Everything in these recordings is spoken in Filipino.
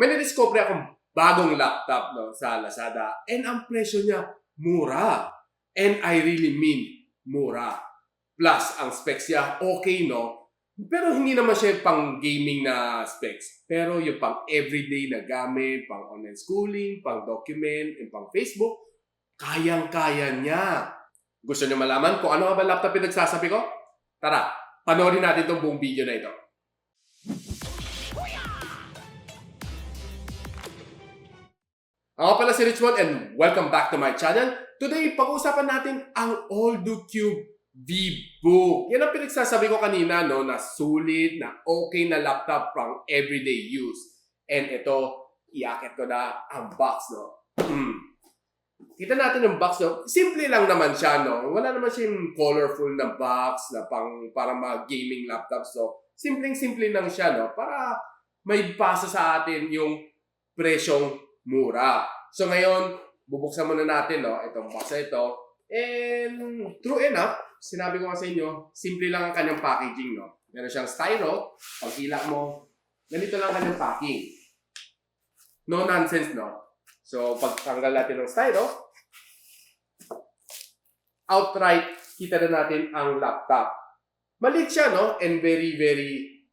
may na-discover akong bagong laptop no, sa Lazada. And ang presyo niya, mura. And I really mean mura. Plus, ang specs niya, okay, no? Pero hindi naman siya pang gaming na specs. Pero yung pang everyday na gamit, pang online schooling, pang document, and pang Facebook, kayang-kaya niya. Gusto niyo malaman kung ano nga ba laptop yung nagsasabi ko? Tara, panoorin natin itong buong video na ito. Ako pala si Richmond and welcome back to my channel. Today, pag-uusapan natin ang Alldocube V Book. Yan ang pinagsasabi ko kanina, no, na sulit, na okay na laptop pang everyday use. And ito, iakit ko na ang box, no. Kita natin yung box, no. Simple lang naman siya, no. Wala naman siyang colorful na box na para mga gaming laptops, so simpleng-simple lang siya, no, para may pasa sa atin yung presyong mura. So ngayon, bubuksan muna natin, no, itong box na ito. And true enough, sinabi ko nga sa inyo, simple lang ang kanyang packaging, no. Meron siyang styro. Pag hila mo, ganito lang kanyang packing. No nonsense, no. So pag tanggal natin ng styro, outright, kita na natin ang laptop. Maliit siya, no, and very, very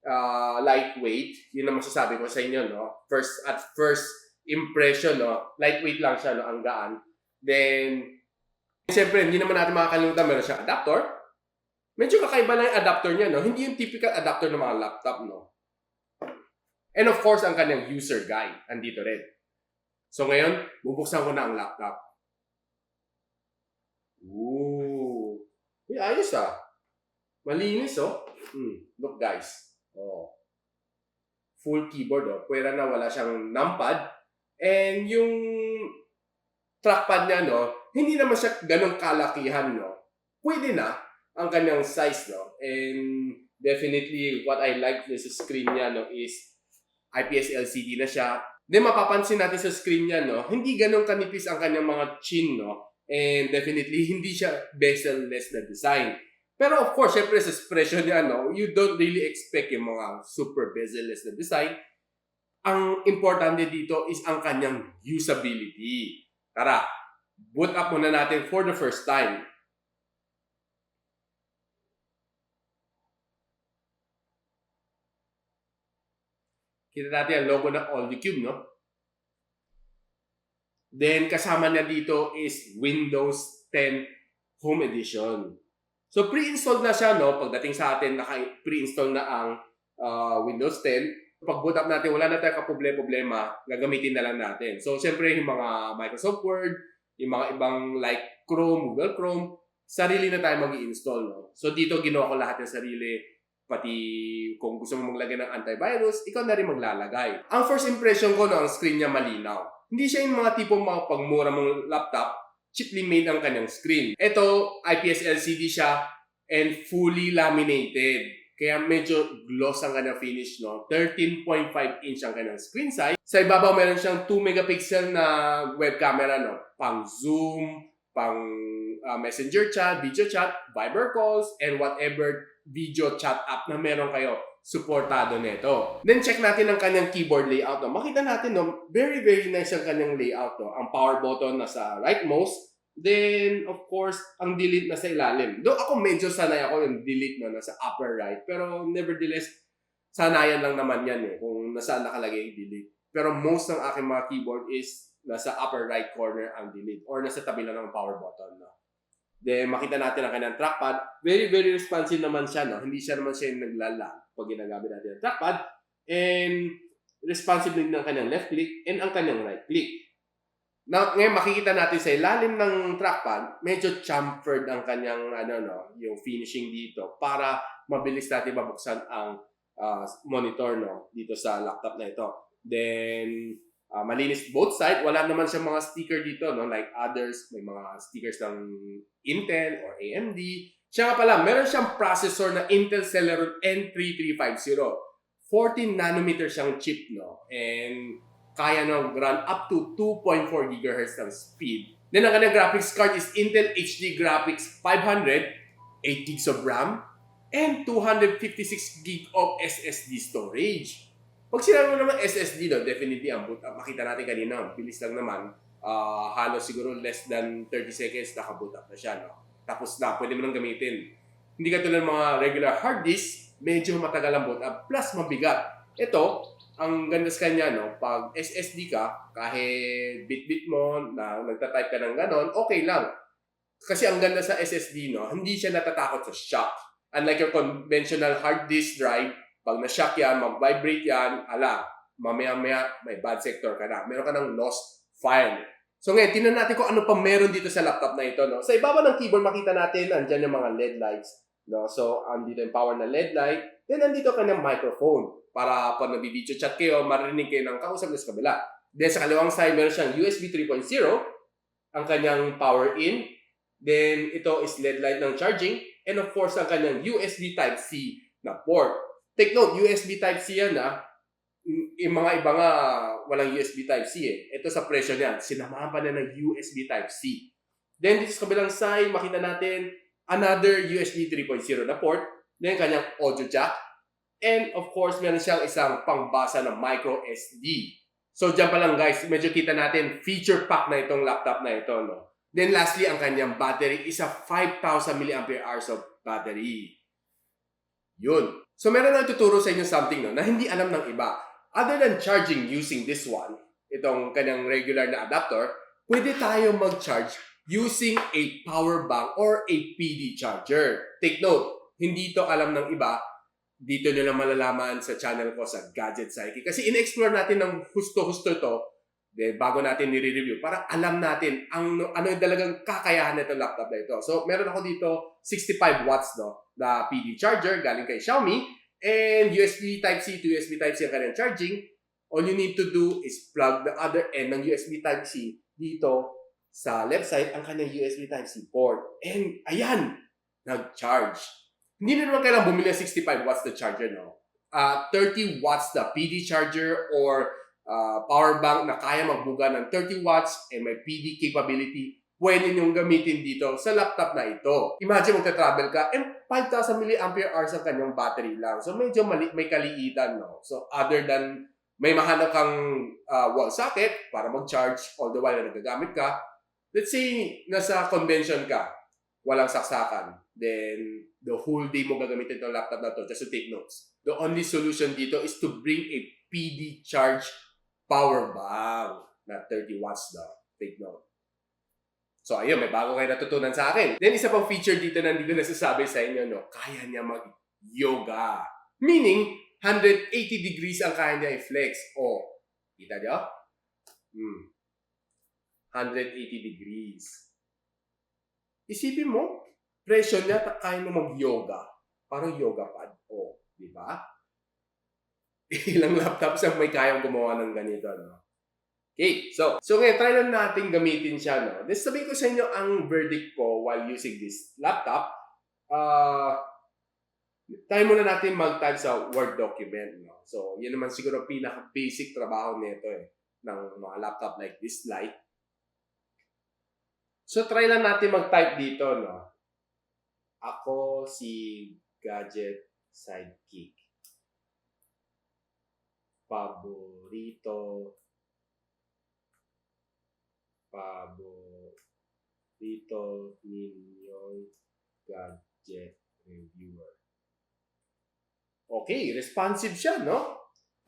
lightweight. Yun ang masasabi ko sa inyo, no. At first impression, no, lightweight lang siya, no, ang gaan. Then, siyempre, hindi naman natin makakalimutan, meron siyang adapter. Medyo kakaiba lang yung adapter niya, no. Hindi yung typical adapter ng mga laptop, no. And of course, ang kanyang user guide, andito rin. So ngayon, bubuksan ko na ang laptop. Ooh. Uy, ayos ah. Malinis, oh. Look guys. Oh. Full keyboard, oh. Pwera na wala siyang numpad. And yung trackpad niya, no, hindi naman siya ganong kalakihan, no. Pwede na ang kanyang size, no. And definitely, what I like sa screen niya, no, is IPS LCD na siya. Then mapapansin natin sa screen niya, no, hindi ganong kanipis ang kanyang mga chin, no. And definitely, hindi siya bezel-less na design. Pero of course, syempre sa expression niya, no, you don't really expect yung mga super bezel-less na design. Ang importante dito is ang kanyang usability. Tara, boot up muna natin for the first time. Kita natin ang logo ng Alldocube, no? Then, kasama niya dito is Windows 10 Home Edition. So, pre-installed na siya, no? Pagdating sa atin, naka-pre-install na ang Windows 10. Pag boot up natin, wala na tayong kaproblema, gagamitin na lang natin. So, siyempre, yung mga Microsoft Word, yung mga ibang like Chrome, Google Chrome, sarili na tayo mag-i-install, no? So, dito ginawa ko lahat ng sarili. Pati kung gusto mo maglagay ng antivirus, ikaw na rin maglalagay. Ang first impression ko, no, ang screen niya malinaw. Hindi siya yung mga tipong mga pagmura mong laptop, cheaply made ang kanyang screen. Ito, IPS LCD siya and fully laminated. Kaya medyo gloss ang kanyang finish, no? 13.5 inch ang kanyang screen size. Sa ibabaw, meron siyang 2 megapixel na web camera, no? Pang zoom, pang messenger chat, video chat, Viber calls, and whatever video chat app na meron kayo, supportado nito. Then check natin ang kanyang keyboard layout, no? Makita natin, no? Very, very nice ang kanyang layout, no? Ang power button nasa rightmost. Then, of course, ang delete na sa ilalim. Though ako medyo sanay ako yung delete na nasa upper right. Pero nevertheless, sanayan lang naman yan eh, kung nasaan nakalagay yung delete. Pero most ng aking mga keyboard is nasa upper right corner ang delete or nasa tabi lang ng power button. No? Then, makita natin ang kanyang trackpad. Very, very responsive naman siya. No? Hindi siya naman siya yung naglalag pag ginagamit natin ang trackpad. And responsive din ang kanyang left click and ang kanyang right click. Now, ngayon makikita natin sa ilalim ng trackpad, medyo chamfered ang kanyang yung finishing dito para mabilis natin mabuksan ang monitor, no, dito sa laptop na ito. Then malinis both side, wala naman siyang mga sticker dito, no, like others, may mga stickers ng Intel or AMD. Siya nga pala, meron siyang processor na Intel Celeron N3350. 14 nanometer siyang chip, no, and kaya nang run up to 2.4 GHz ng speed. Then ang kanyang graphics card is Intel HD Graphics 500, 8 GB of RAM, and 256 GB of SSD storage. Pag sinabi mo naman SSD, no, definitely ang boot up. Makita natin kanina, bilis lang naman. Halos siguro less than 30 seconds, naka-boot up na siya. No? Tapos na, pwede mo nang gamitin. Hindi ka tulad ng mga regular hard disk, medyo matagal ang boot up, plus mabigat. Ito, ang ganda sa kanya, no, pag SSD ka, kahit bit-bit mo, na nagtatype ka ng ganon, okay lang. Kasi ang ganda sa SSD, no, hindi siya natatakot sa shock. Unlike your conventional hard disk drive, pag na-shock yan, mag-vibrate yan, mamaya-maya, may bad sector ka na. Meron ka ng lost file. So ngayon, tingnan natin kung ano pa meron dito sa laptop na ito. No? Sa ibaba ng keyboard, makita natin, andyan yung mga LED lights. No? So, andito yung power na LED light. Then, andito kanyang microphone. Para pag nag-video chat kayo, marinig kayo ng kausap na sa kabila. Then, sa kaliwang side, meron siyang USB 3.0. Ang kanyang power in. Then, ito is LED light ng charging. And of course, ang kanyang USB Type-C na port. Take note, USB Type-C yan na. Yung mga iba nga, walang USB Type-C eh. Ito sa presyo niyan, sinamahan pa na ng USB Type-C. Then, dito sa kabilang side, makita natin another USB 3.0 na port. Then, kanyang audio jack. And, of course, meron siyang isang pangbasa ng micro SD. So, dyan pa lang guys, medyo kita natin feature pack na itong laptop na ito. No? Then, lastly, ang kanyang battery is a 5,000 mAh of battery. Yun. So, meron na tuturo sa inyo something no, na hindi alam ng iba. Other than charging using this one, itong kanyang regular na adapter, pwede tayo mag-charge using a power bank or a PD charger. Take note, hindi ito alam ng iba. Dito nyo lang malalaman sa channel ko sa Gadget Sidekick. Kasi in-explore natin ng husto-husto ito bago natin nire-review para alam natin ano yung talagang kakayahan nitong laptop na ito. So, meron ako dito 65 watts no, na PD charger galing kay Xiaomi. And USB Type-C to USB Type-C ang kanyang charging. All you need to do is plug the other end ng USB Type-C dito sa left side ang kanyang USB Type-C port. And ayan, nag-charge. Hindi na naman kailangan bumili ng 65 watts na charger, no? 30 watts na PD charger or power bank na kaya magbuga ng 30 watts and may PD capability, pwede niyong gamitin dito sa laptop na ito. Imagine magta-travel ka, 5,000 mAh ang kanyang battery lang. So, medyo may kaliitan, no? So, other than may mahanap kang wall socket para mag-charge all the while na nagagamit ka, let's say, nasa convention ka, walang saksakan, then the whole day mo gagamitin itong laptop na to just to take notes. The only solution dito is to bring a PD charge power bank na 30 watts daw. Take note. So, ayun, may bago kayo natutunan sa akin. Then, isa pang feature dito na hindi ko nasasabi sa inyo, no? Kaya niya mag-yoga. Meaning, 180 degrees ang kaya niya i-flex. O, kita niyo? 180 degrees. Isipin mo, presyo niya, kaya mo mag-yoga. Parang yoga pad. O, di ba? Ilang laptops ang may kayang gumawa ng ganito, no? Okay, so ngayon, try lang natin gamitin siya, no? Then, sabihin ko sa inyo ang verdict ko while using this laptop. Try muna natin mag-type sa Word document, no? So, yun naman siguro pinaka-basic trabaho nito, ng mga laptop like this light. So, try lang natin mag-type dito, no? Ako si Gadget Sidekick. Paborito ninyong gadget reviewer. Okay, responsive siya, no?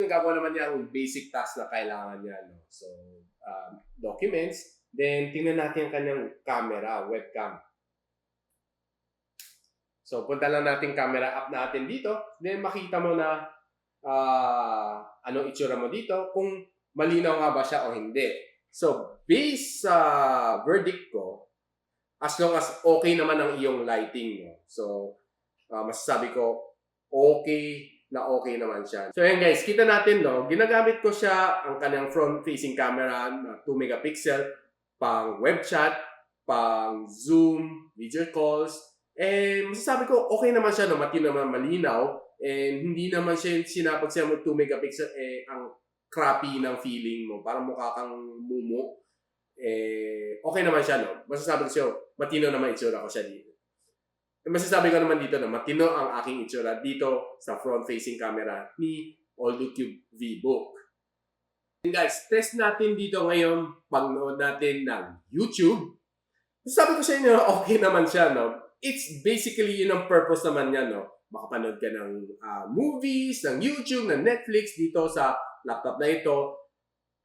Gagawa naman niya ang basic task na kailangan niya, no? So, documents. Then, tingnan natin ang kanyang camera, webcam. So, punta lang natin camera app natin dito. Then, makita mo na anong itsura mo dito, kung malinaw nga ba siya o hindi. So, based sa verdict ko, as long as okay naman ang iyong lighting, no? So, masasabi ko, okay naman siya. So, ayan guys, kita natin, no? Ginagamit ko siya, ang kanyang front-facing camera na 2 megapixel, pang web chat, pang Zoom, video calls, and masasabi ko, okay naman siya, no? Matino naman malinaw, and hindi naman siya sinapag siya mo 2 megapixel, ang crappy ng feeling mo. Parang mukha kang mumu. Okay naman siya, no? Masasabi ko siya, matino naman itsura ko siya dito. Masasabi ko naman dito na matino ang aking itsura dito sa front-facing camera ni Alldocube V Book. And guys, test natin dito ngayon, pagnood natin ng YouTube. Sabi ko sa inyo, okay naman siya, no? It's basically yun ang purpose naman niya, no? Makapanood ka ng movies, ng YouTube, ng Netflix dito sa laptop na ito.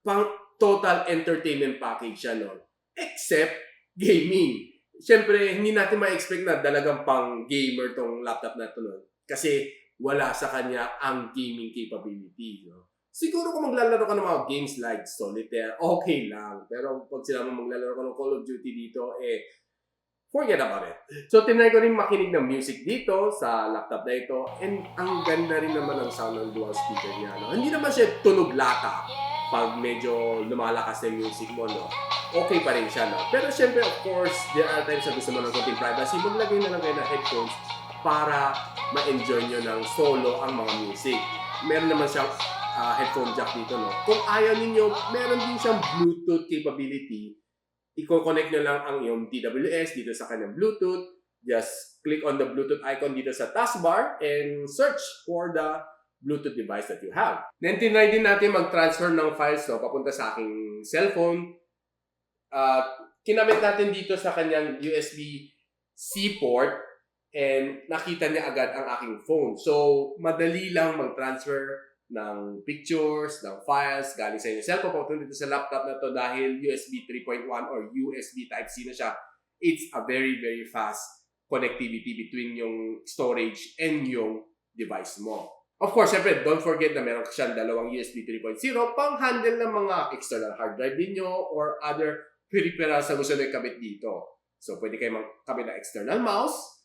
Pang total entertainment package siya, no? Except gaming. Siyempre, hindi natin ma-expect na dalagang pang gamer tong laptop na ito, no? Kasi wala sa kanya ang gaming capability, no? Siguro kung maglalaro ka ng mga games like Solitaire, okay lang. Pero pag sila mo maglalaro ka ng Call of Duty dito, forget about it. So, tinry ko rin makinig ng music dito sa laptop na ito. And ang ganda rin naman ang sound ng dual speaker niya, no? Hindi naman siya tunog lata pag medyo lumalakas na yung music mo, no? Okay pa rin siya, no? Pero syempre, of course, there are times na gusto mo ng konting privacy. Maglagay na lang kayo ng headphones para ma-enjoy nyo ng solo ang mga music. Meron naman siyang headphone jack dito, no? Kung ayaw ninyo, meron din siyang Bluetooth capability. I-connect nyo lang ang iyong TWS dito sa kanyang Bluetooth. Just click on the Bluetooth icon dito sa taskbar and search for the Bluetooth device that you have. Then, tinry din natin mag-transfer ng files, no, papunta sa aking cellphone. Kinamit natin dito sa kanyang USB-C port and nakita niya agad ang aking phone. So, madali lang mag-transfer ng pictures, ng files, galing sa inyong cellphone, papunta dito sa laptop na to dahil USB 3.1 or USB Type-C na siya. It's a very, very fast connectivity between yung storage and yung device mo. Of course, syempre, don't forget na meron siyang dalawang USB 3.0 pang handle ng mga external hard drive ninyo or other peripherals na gusto nyo ikabit dito. So, pwede kayo magkabit ng external mouse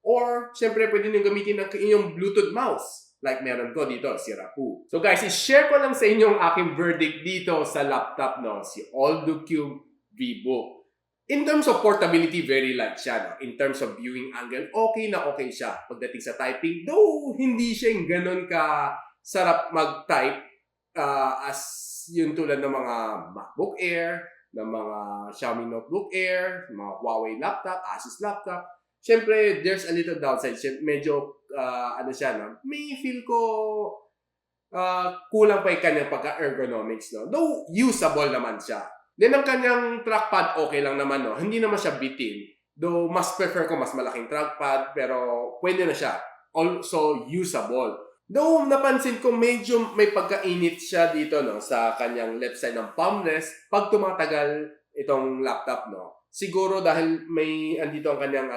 or, syempre, pwede nyo gamitin ang inyong Bluetooth mouse. Like meron ko dito, si Raku. So guys, i-share ko lang sa inyo ang aking verdict dito sa laptop, no? Si Alldocube V Book. In terms of portability, very light siya, no? In terms of viewing angle, okay na okay siya. Pagdating sa typing, though hindi siya yung ganun ka sarap mag-type as yung tulad ng mga MacBook Air, ng mga Xiaomi Notebook Air, mga Huawei laptop, Asus laptop. Siyempre, there's a little downside. Medyo, ano siya, no? May feel ko kulang pa yung kanyang pagka-ergonomics, no? Though, usable naman siya. Then, ang kanyang trackpad, okay lang naman, no? Hindi naman siya bitin. Though, mas prefer ko mas malaking trackpad, pero pwede na siya. Also, usable. Though, napansin ko medyo may pagkainit siya dito, no? Sa kanyang left side ng palm rest, pag tumatagal itong laptop, no? Siguro dahil may andito ang kanyang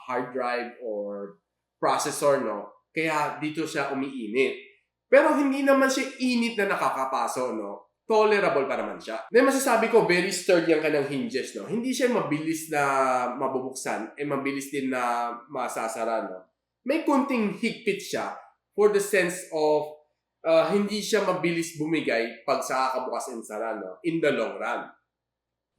hard drive or processor, no? Kaya dito siya umiinit. Pero hindi naman siya init na nakakapaso, no? Tolerable pa naman siya. Then masasabi ko, very sturdy ang kanyang hinges, no? Hindi siya mabilis na mabubuksan, mabilis din na masasara, no? May kunting higpit siya for the sense of hindi siya mabilis bumigay pag sa kakabukas and sara, no? In the long run.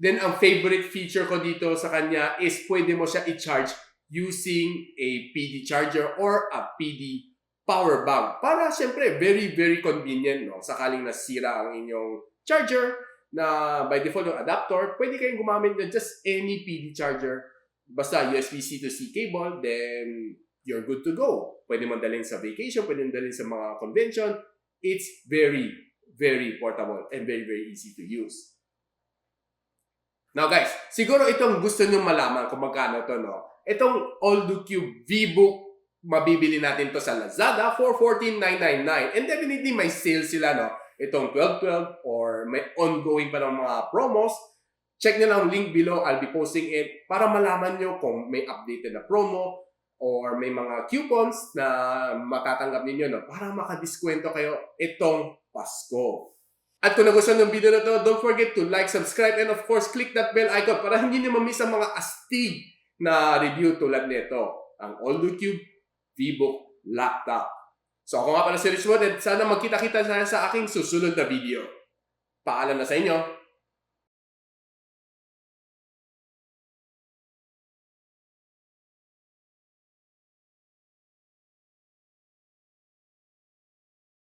Then, ang favorite feature ko dito sa kanya is pwede mo siya i-charge using a PD charger or a PD power bank. Para, syempre, very, very convenient, no? Sakaling nasira ang inyong charger na by default yung adapter, pwede kayong gumamit ng just any PD charger. Basta USB-C to C cable, then you're good to go. Pwede mo dalhin sa vacation, pwede mo dalhin sa mga convention. It's very, very portable and very, very easy to use. Now guys, siguro itong gusto nyo malaman kung magkano to, no? Itong Alldocube V Book, mabibili natin to sa Lazada for $14,999. And definitely may sale sila, no? Itong 12/12 or may ongoing pa ng mga promos. Check nyo lang ang link below. I'll be posting it para malaman nyo kung may updated na promo or may mga coupons na matatanggap ninyo, no? Para makadiskwento kayo itong Pasko. At kung nagustuhan ng video na to, don't forget to like, subscribe, and of course, click that bell icon para hindi nyo ma-miss ang mga astig na review tulad nito, ang Alldocube V Book laptop. So ako nga pala si Richwood at sana magkita-kita sa aking susunod na video. Paalam na sa inyo!